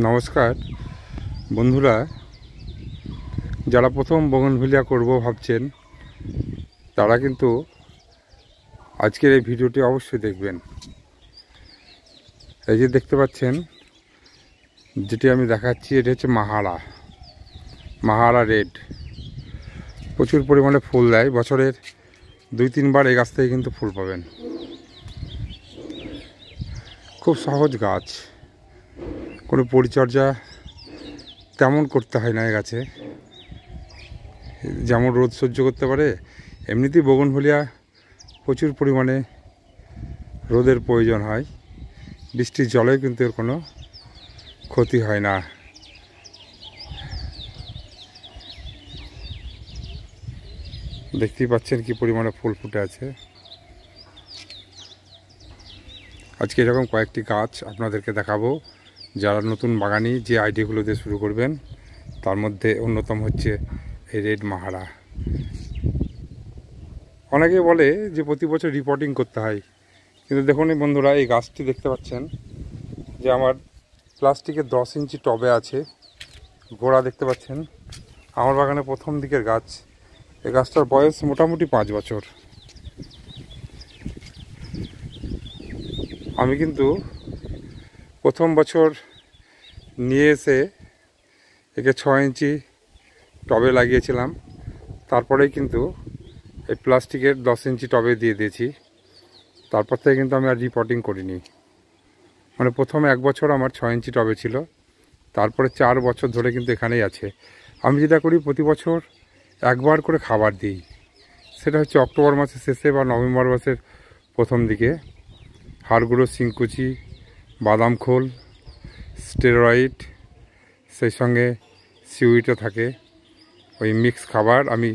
নমস্কার বন্ধুরা, যারা প্রথম বোগনভিলিয়া করব ভাবছেন তারা কিন্তু আজকের এই ভিডিওটি অবশ্যই দেখবেন। এই যে দেখতে পাচ্ছেন, যেটি আমি দেখাচ্ছি, এটা হচ্ছে মাহারা রেড। প্রচুর পরিমাণে ফুল দেয়, বছরের 2-3 বার এই গাছ থেকে কিন্তু ফুল পাবেন। খুব সহজ গাছ, কোনো পরিচর্যা তেমন করতে হয় না। এই গাছে যেমন রোদ সহ্য করতে পারে, এমনিতেই বোগনভিলিয়া প্রচুর পরিমাণে রোদের প্রয়োজন হয়। বৃষ্টির জলেও কিন্তু এর কোনো ক্ষতি হয় না। দেখতেই পাচ্ছেন কি পরিমাণে ফুল ফুটে আছে। আজকে এরকম কয়েকটি গাছ আপনাদেরকে দেখাবো, যারা নতুন বাগানি যে আইডিয়াগুলো দিয়ে শুরু করবেন, তার মধ্যে অন্যতম হচ্ছে এই রেড মাহারা। অনেকে বলে যে প্রতি বছর রিপোর্টিং করতে হয়, কিন্তু দেখুন এই বন্ধুরা, এই গাছটি দেখতে পাচ্ছেন যে আমার প্লাস্টিকের 10 ইঞ্চি টবে আছে। গোড়া দেখতে পাচ্ছেন, আমার বাগানে প্রথম দিকের গাছ। এই গাছটার বয়স মোটামুটি 5 বছর। আমি কিন্তু প্রথম বছর নিয়ে এসে একে 6 ইঞ্চি টবে লাগিয়েছিলাম। তারপরেই কিন্তু এই প্লাস্টিকের 10 ইঞ্চি টবে দিয়ে দিয়েছি। তারপর থেকে কিন্তু আমি আর রিপোর্টিং করিনি। মানে প্রথম 1 বছর আমার 6 ইঞ্চি টবে ছিল, তারপরে 4 বছর ধরে কিন্তু এখানেই আছে। আমি যেটা করি, প্রতি বছর একবার করে খাবার দিই। সেটা হচ্ছে অক্টোবর মাসের শেষে বা নভেম্বর মাসের প্রথম দিকে। হাড়গুঁড়ো, শিংকুচি, বাদাম খোল, স্টেরয়েড, সেই সঙ্গে সিউইটও থাকে। ওই মিক্স খাবার আমি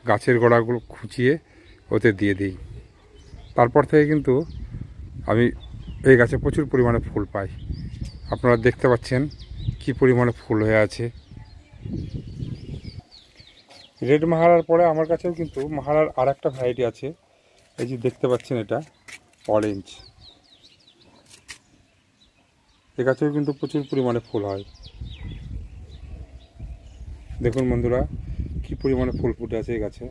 গাছের গোড়াগুলো খুঁচিয়ে ওতে দিয়ে দিই। তারপর থেকে কিন্তু আমি এই গাছে প্রচুর পরিমাণে ফুল পাই। আপনারা দেখতে পাচ্ছেন কি পরিমাণে ফুল হয়ে আছে। রেড মাহারার পরে আমার কাছেও কিন্তু মাহারার আর একটা ভ্যারাইটি আছে। এই যে দেখতে পাচ্ছেন, এটা অরেঞ্জ। এ গাছেও কিন্তু প্রচুর পরিমাণে ফুল হয়। দেখুন বন্ধুরা, কি পরিমাণে ফুল ফুটে আছে এই গাছে।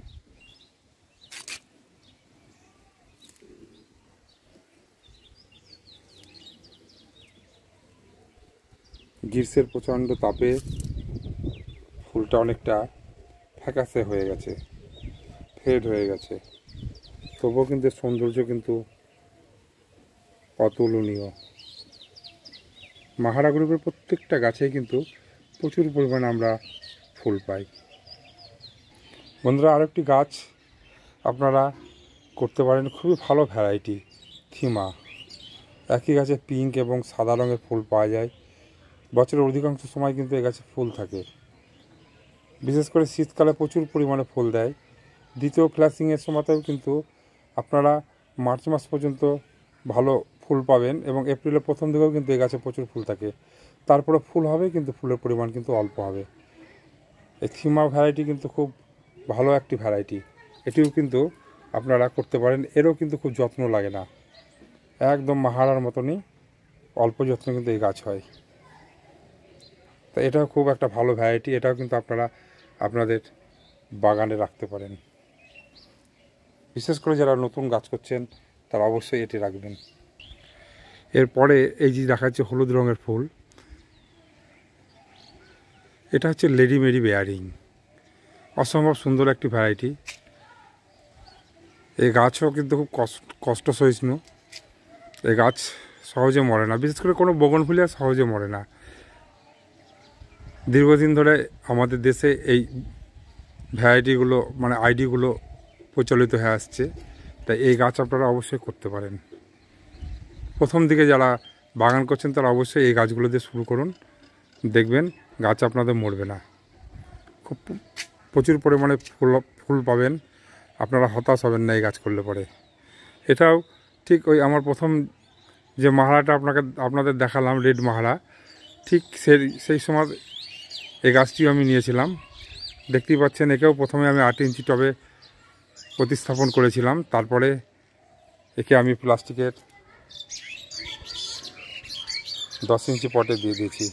গ্রীষ্মের প্রচণ্ড তাপে ফুলটা অনেকটা ফ্যাকাশে হয়ে গেছে, ফেড হয়ে গেছে, তবুও কিন্তু সৌন্দর্য কিন্তু অতুলনীয়। মাহারা গ্রুপের প্রত্যেকটা গাছেই কিন্তু প্রচুর পরিমাণে আমরা ফুল পাই। বন্ধুরা, আরেকটি গাছ আপনারা করতে পারেন, খুবই ভালো ভ্যারাইটি, থিমা। একই গাছে পিঙ্ক এবং সাদা রঙের ফুল পাওয়া যায়। বছরের অধিকাংশ সময় কিন্তু এই গাছে ফুল থাকে। বিশেষ করে শীতকালে প্রচুর পরিমাণে ফুল দেয়। দ্বিতীয় ফ্ল্যাশিংয়ের সময়তেও কিন্তু আপনারা মার্চ মাস পর্যন্ত ভালো ফুল পাবেন, এবং এপ্রিলের প্রথম দিকেও কিন্তু এই গাছে প্রচুর ফুল থাকে। তারপরে ফুল হবে, কিন্তু ফুলের পরিমাণ কিন্তু অল্প হবে। এই থিমা ভ্যারাইটি কিন্তু খুব ভালো একটি ভ্যারাইটি। এটিও কিন্তু আপনারা করতে পারেন। এরও কিন্তু খুব যত্ন লাগে না, একদম মাহারার মতনই অল্প যত্ন কিন্তু এই গাছ হয়। তো এটাও খুব একটা ভালো ভ্যারাইটি। এটাও কিন্তু আপনারা আপনাদের বাগানে রাখতে পারেন। বিশেষ করে যারা নতুন গাছ করছেন তারা অবশ্যই এটি রাখবেন। এরপরে এই যে দেখা যাচ্ছে হলুদ রঙের ফুল, এটা হচ্ছে লেডি মেরি বেয়ারিং। অসম্ভব সুন্দর একটি ভ্যারাইটি। এই গাছও কিন্তু খুব কষ্ট সহিষ্ণু। এই গাছ সহজে মরে না, বিশেষ করে কোনো বোগনভিলিয়া সহজে মরে না। দীর্ঘদিন ধরে আমাদের দেশে এই ভ্যারাইটিগুলো, মানে আইডিগুলো প্রচলিত হয়ে আসছে। তাই এই গাছ আপনারা অবশ্যই করতে পারেন। প্রথম দিকে যারা বাগান করছেন তারা অবশ্যই এই গাছগুলো দিয়ে শুরু করুন, দেখবেন গাছ আপনাদের মরবে না। খুব প্রচুর পরিমাণে ফুল পাবেন, আপনারা হতাশ হবেন না এই গাছ করলে পরে। এটাও ঠিক ওই আমার প্রথম যে মাহারাটা আপনাদের দেখালাম, রেড মাহারা, ঠিক সেই সময় এই গাছটিও আমি নিয়েছিলাম। দেখতেই পাচ্ছেন, একেও প্রথমে আমি 8 ইঞ্চি টবে প্রতিস্থাপন করেছিলাম। তারপরে একে আমি প্লাস্টিকের 10 ইঞ্চি পটে দিয়ে দিয়েছি।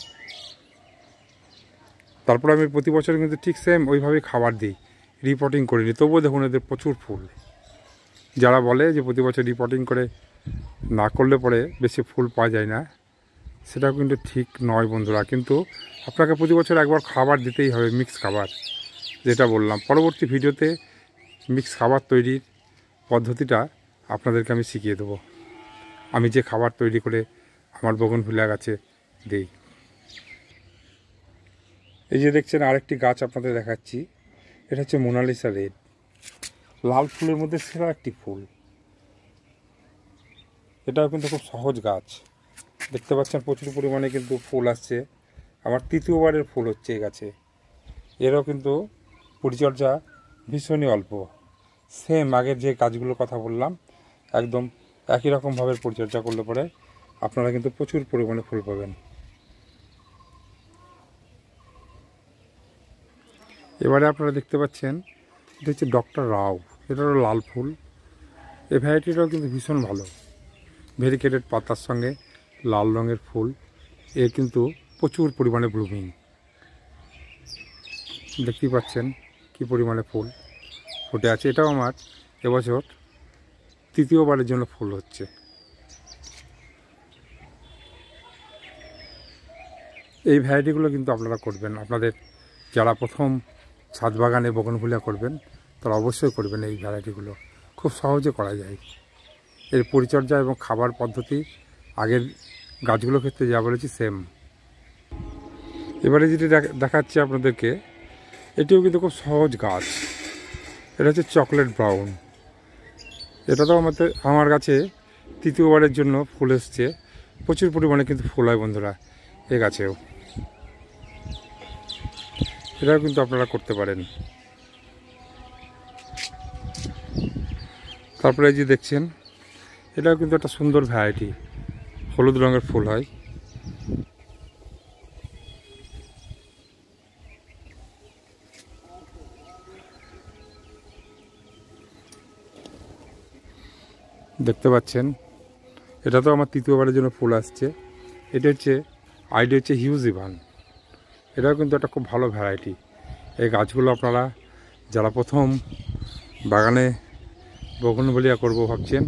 তারপর আমি প্রতি বছর কিন্তু ঠিক সেম ওইভাবেই খাবার দিই, রিপোর্টিং করিনি, তবুও দেখুন এদের প্রচুর ফুল। যারা বলে যে প্রতি বছর রিপোর্টিং করে না করলে পরে বেশি ফুল পাওয়া যায় না, সেটাও কিন্তু ঠিক নয় বন্ধুরা। কিন্তু আপনাকে প্রতি বছর একবার খাবার দিতেই হবে, মিক্স খাবার, যেটা বললাম। পরবর্তী ভিডিওতে মিক্স খাবার তৈরির পদ্ধতিটা আপনাদেরকে আমি শিখিয়ে দেবো, আমি যে খাবার তৈরি করে আমার বগনভিলিয়া গাছে দিই। এই যে দেখছেন আরেকটি গাছ আপনাদের দেখাচ্ছি, এটা হচ্ছে মোনালিসা রেড, লাল ফুলের মধ্যে সেরা একটি ফুল। এটাও কিন্তু খুব সহজ গাছ, দেখতে পাচ্ছেন প্রচুর পরিমাণে কিন্তু ফুল আসছে। আমার তৃতীয়বারের ফুল হচ্ছে এই গাছে। এরও কিন্তু পরিচর্যা ভীষণই অল্প, সেম আগের যে গাছগুলোর কথা বললাম একদম একই রকমভাবে পরিচর্যা করলে পরে আপনারা কিন্তু প্রচুর পরিমাণে ফুল পাবেন। এবারে আপনারা দেখতে পাচ্ছেন এটা হচ্ছে ডক্টর রাও, এটারও লাল ফুল। এই ভ্যারাইটিটাও কিন্তু ভীষণ ভালো, ভেরিকেটেড পাতার সঙ্গে লাল রঙের ফুল, এর কিন্তু প্রচুর পরিমাণে ব্লুমিং। দেখতেই পাচ্ছেন কি পরিমাণে ফুল ফুটে আছে। এটাও আমার এবছর তৃতীয়বারের জন্য ফুল হচ্ছে। এই ভ্যারাইটিগুলো কিন্তু আপনারা করবেন, আপনাদের যারা প্রথম ছাদ বাগানে বগনভিলিয়া করবেন তারা অবশ্যই করবেন। এই ভ্যারাইটিগুলো খুব সহজে করা যায়। এর পরিচর্যা এবং খাবার পদ্ধতি আগের গাছগুলোর ক্ষেত্রে যা বলেছি সেম। এবারে যেটি দেখাচ্ছি আপনাদেরকে, এটিও কিন্তু খুব সহজ গাছ। এটা হচ্ছে চকলেট ব্রাউন। এটা তো আমার কাছে তৃতীয়বারের জন্য ফুল এসছে, প্রচুর পরিমাণে কিন্তু ফুল হয় বন্ধুরা এ গাছেও। এটাও কিন্তু আপনারা করতে পারেন। তারপরে এই যে দেখছেন এটাও কিন্তু একটা সুন্দর ভ্যারাইটি, হলুদ রঙের ফুল হয়। দেখতে পাচ্ছেন এটা তো আমার তৃতীয়বারের জন্য ফুল আসছে। এটা হচ্ছে আইডি হচ্ছে হিউজ ইভান, এটাও কিন্তু একটা খুব ভালো ভ্যারাইটি। এই গাছগুলো আপনারা যারা প্রথম বাগানে বগনভিলিয়া করব ভাবছেন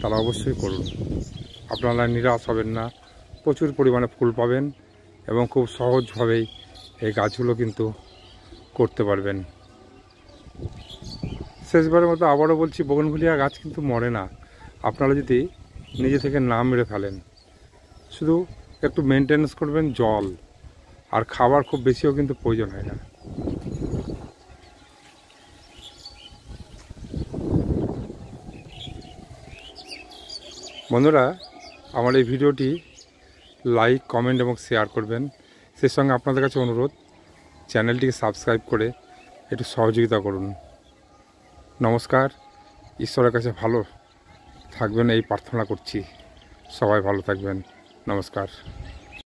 তারা অবশ্যই করুন, আপনারা নিরাশ হবেন না, প্রচুর পরিমাণে ফুল পাবেন এবং খুব সহজভাবেই এই গাছগুলো কিন্তু করতে পারবেন। শেষবারের মতো আবারও বলছি, বগনভিলিয়া গাছ কিন্তু মরে না, আপনারা যদি নিজে থেকে না মেরে ফেলেন। শুধু একটু মেনটেন্যান্স করবেন, জল আর খাবার খুব বেশিও কিন্তু প্রয়োজন হয় না। বন্ধুরা আমার এই ভিডিওটি লাইক, কমেন্ট এবং শেয়ার করবেন। সেই সঙ্গে আপনাদের কাছে অনুরোধ, চ্যানেলটিকে সাবস্ক্রাইব করে একটু সহযোগিতা করুন। নমস্কার, ঈশ্বরের কাছে ভালো থাকবেন এই প্রার্থনা করছি। সবাই ভালো থাকবেন, নমস্কার।